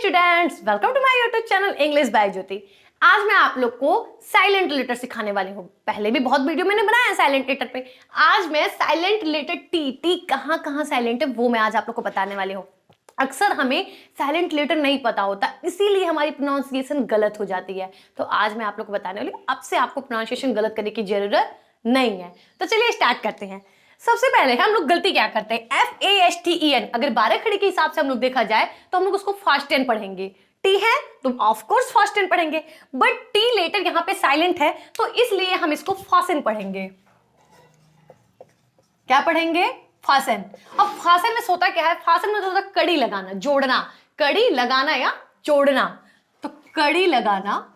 Students, welcome to my YouTube channel English by Jyoti. आज मैं आप लोग को साइलेंट लेटर सिखाने वाली हूँ। पहले भी बहुत वीडियो मैंने बनाया है साइलेंट लेटर पे। आज मैं साइलेंट लेटर टी कहाँ कहाँ साइलेंट है वो मैं आज आप लोग को बताने वाली हूँ। अक्सर हमें साइलेंट लेटर नहीं पता होता, इसीलिए हमारी प्रोनाउंसिएशन गलत हो जाती है। तो आज मैं आप लोग को बताने वाली हूँ, अब से आपको प्रोनाउंसिएशन गलत करने की जरूरत नहीं है। तो चलिए स्टार्ट करते हैं। सबसे पहले हम लोग गलती क्या करते हैं, FASTEN। अगर 12 खड़ी के हिसाब से हम लोग देखा जाए तो हम लोग उसको फास्ट टेन पढ़ेंगे। टी है तो ऑफ कोर्स फास्ट टेन पढ़ेंगे, बट टी लेटर यहां पे साइलेंट है तो इसलिए हम इसको फासन पढ़ेंगे। क्या पढ़ेंगे? फासन। अब फासन में सोता क्या है? फासन में होता कड़ी लगाना, जोड़ना। कड़ी लगाना या जोड़ना। तो कड़ी लगाना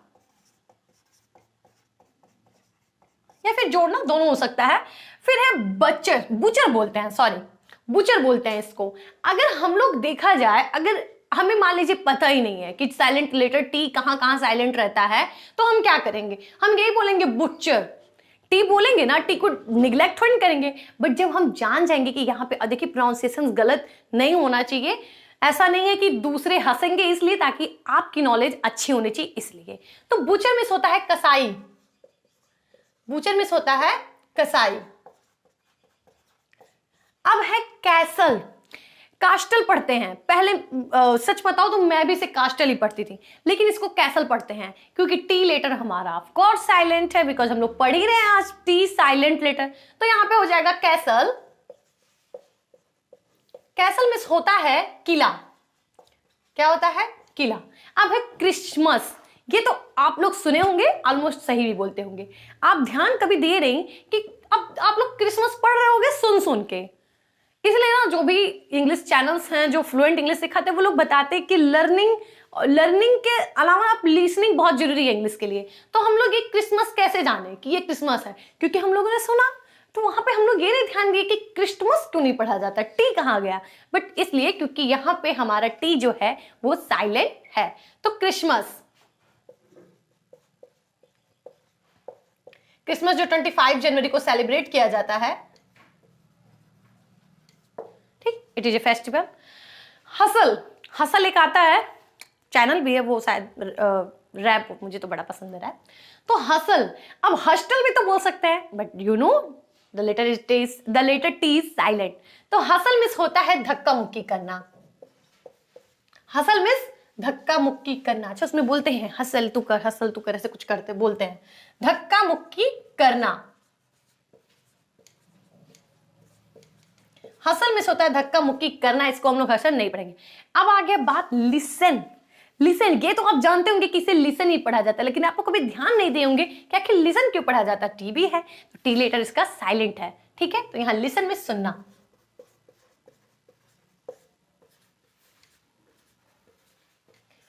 या फिर जोड़ना, दोनों हो सकता है। फिर है बचर, बुचर बोलते हैं, सॉरी बुचर बोलते हैं इसको। अगर हम लोग देखा जाए, अगर हमें मान लीजिए पता ही नहीं है कि साइलेंट लेटर टी कहां कहां साइलेंट रहता है, तो हम क्या करेंगे? हम यही बोलेंगे बुचर। टी बोलेंगे ना, टी को निग्लेक्ट थोड़ी करेंगे। बट जब हम जान जाएंगे कि यहाँ पे देखिए प्रोनाउंसिएशन गलत नहीं होना चाहिए, ऐसा नहीं है कि दूसरे हंसेंगे इसलिए, ताकि आपकी नॉलेज अच्छी होनी चाहिए इसलिए। तो बुचर मिस होता है कसाई, बुचर मिस होता है कसाई। अब है कैसल। कास्टल पढ़ते हैं पहले, सच बताओ तो मैं भी इसे कास्टल ही पढ़ती थी, लेकिन इसको कैसल पढ़ते हैं क्योंकि टी लेटर हमारा ऑफ कोर्स साइलेंट है, बिकॉज हम लोग पढ़ ही रहे हैं आज टी साइलेंट लेटर। तो यहां पे हो जाएगा कैसल। कैसल मिस होता है किला। क्या होता है? किला। अब है क्रिसमस। ये तो आप लोग सुने होंगे, ऑलमोस्ट सही भी बोलते होंगे। आप ध्यान कभी दिए नहीं कि अब आप लोग क्रिसमस पढ़ रहे होंगे सुन सुन के। इसलिए ना जो भी इंग्लिश चैनल्स हैं जो फ्लुएंट इंग्लिश सिखाते हैं, वो लोग बताते हैं कि लर्निंग के अलावा आप लिसनिंग बहुत जरूरी है इंग्लिश के लिए। तो हम लोग ये क्रिसमस कैसे जाने कि ये क्रिसमस है? क्योंकि हम लोगों ने सुना, तो वहां पे हम लोग ये नहीं ध्यान दिए कि क्रिसमस क्यों नहीं पढ़ा जाता, टी कहाँ गया। बट इसलिए क्योंकि यहाँ पे हमारा टी जो है वो साइलेंट है। तो क्रिसमस जो 25 जनवरी को सेलिब्रेट किया जाता है, ठीक, it is a festival. Hustle एक आता है, चैनल भी है, वो शायद रैप, मुझे तो बड़ा पसंद है रैप। तो हसल, अब हस्टल भी तो बोल सकते हैं, but you know the letter T is silent. तो हसल मिस होता है धक्का मुक्की करना। हसल मिस धक्का मुक्की करना। अच्छा, उसमें बोलते हैं हसल तू कर, ऐसे कुछ करते बोलते हैं धक्का मुक्की करना। हसल मिस होता है धक्का मुक्की करना, इसको हम लोग हसल नहीं पढ़ेंगे। अब आ गया बात लिसन। लिसन, ये तो आप जानते होंगे कि इसे लिसन ही पढ़ा जाता है, लेकिन आप कभी ध्यान नहीं दिए होंगे कि आखिर लिसन क्यों पढ़ा जाता है। टी भी है तो टी लेटर इसका साइलेंट है, ठीक है। तो यहां लिसन में सुनना।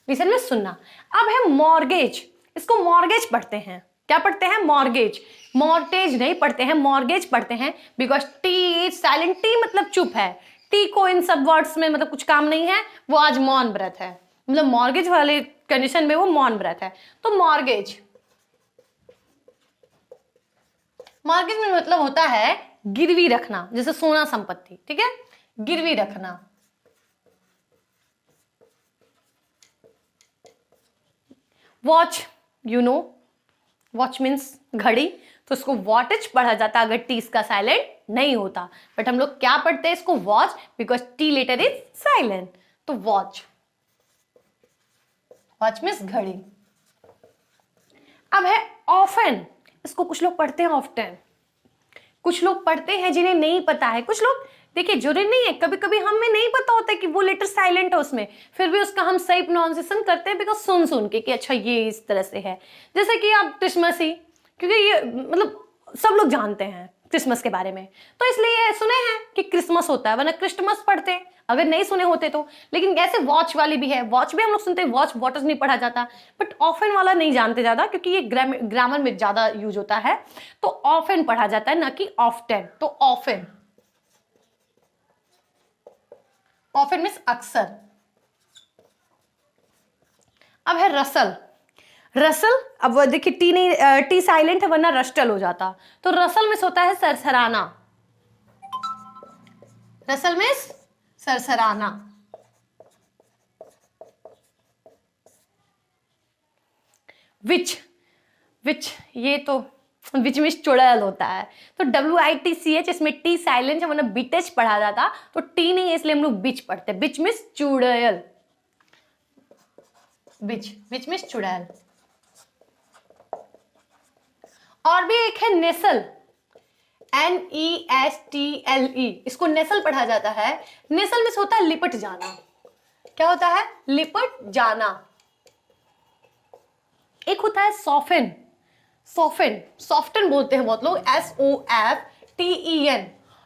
लिसन में सुनना। अब है मॉर्गेज। इसको मॉर्गेज पढ़ते हैं। क्या पढ़ते हैं? मॉर्गेज। मॉर्गेज नहीं पढ़ते हैं, मॉर्गेज पढ़ते हैं, because T is silent. T मतलब चुप है। टी को इन सब वर्ड्स में मतलब कुछ काम नहीं है, वो आज मौन व्रत है, मतलब मॉर्गेज वाले कंडीशन में वो मौन व्रत है। तो मॉर्गेज में मतलब होता है गिरवी रखना, जैसे सोना संपत्ति, ठीक है, गिरवी रखना। Watch, you know watch means घड़ी, तो इसको वॉटेज पढ़ा जाता अगर टी इसका साइलेंट नहीं होता। बट हम लोग क्या पढ़ते हैं इसको? Watch, because T letter is silent. तो वॉच मीन्स घड़ी। अब है ऑफन। इसको कुछ लोग पढ़ते हैं ऑफ्टन, कुछ लोग पढ़ते हैं जिन्हें नहीं पता है। कुछ लोग देखिए जरूरी नहीं है, कभी कभी हमें नहीं पता होता है कि वो लेटर साइलेंट है उसमें, फिर भी उसका हम सही प्रोनाउंसिएशन करते हैं बिकॉज सुन सुन के कि अच्छा ये इस तरह से है। जैसे कि आप क्रिसमस ही, क्योंकि ये मतलब सब लोग जानते हैं क्रिसमस के बारे में, तो इसलिए सुने हैं कि क्रिसमस होता है, वरना क्रिसमस पढ़ते हैं अगर नहीं सुने होते तो। लेकिन ऐसे वॉच वाली भी है, वॉच भी हम लोग सुनते हैं, वॉच वॉटर्स नहीं पढ़ा जाता, बट ऑफन वाला नहीं जानते ज्यादा, क्योंकि ये ग्रामर में ज्यादा यूज होता है। तो ऑफन पढ़ा जाता है, ना कि ऑफ्टन। तो ऑफन मीन्स अक्सर। अब है रसल। अब देखिए टी नहीं, टी साइलेंट है वरना रस्टल हो जाता। तो रसल मिस होता है सरसराना। Russell miss सरसराना। विच ये तो विच में चुड़ैल होता है, तो WITCH, इसमें टी साइलेंट है, वरना बिटेच पढ़ा जाता तो टी नहीं है, इसलिए हम लोग बिच पढ़ते, बिच मीन्स चुड़ैल, बिच मीन्स चुड़ैल। और भी एक है नेसल, NESTLE, इसको नेसल पढ़ा जाता है। नेसल मीन्स होता है लिपट जाना। क्या होता है? लिपट जाना। एक होता है सॉफ्टन, सॉफ्टन बोलते हैं बहुत लोग, SOFTEN,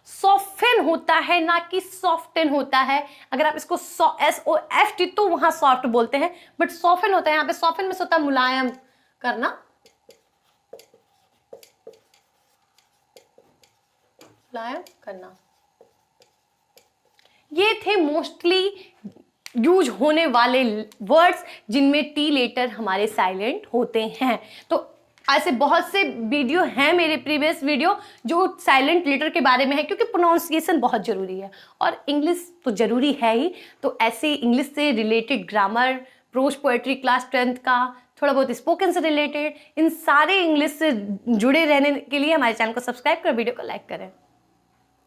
सॉफ्टन होता है, ना कि सॉफ्टन होता है। अगर आप इसको SOFT तो वहां सॉफ्ट बोलते हैं, बट सॉफ्टन होता है यहाँ पे। सॉफ्टन में होता है मुलायम करना, मुलायम करना। ये थे मोस्टली यूज होने वाले वर्ड्स जिनमें टी लेटर हमारे साइलेंट होते हैं। तो ऐसे बहुत से वीडियो हैं मेरे प्रीवियस वीडियो जो साइलेंट लेटर के बारे में है, क्योंकि प्रोनाउंसिएशन बहुत ज़रूरी है और इंग्लिश तो ज़रूरी है ही। तो ऐसे इंग्लिश से related grammar, pros poetry class 10th का, थोड़ा बहुत स्पोकन से रिलेटेड, इन सारे इंग्लिश से जुड़े रहने के लिए हमारे चैनल को सब्सक्राइब कर वीडियो को लाइक करें।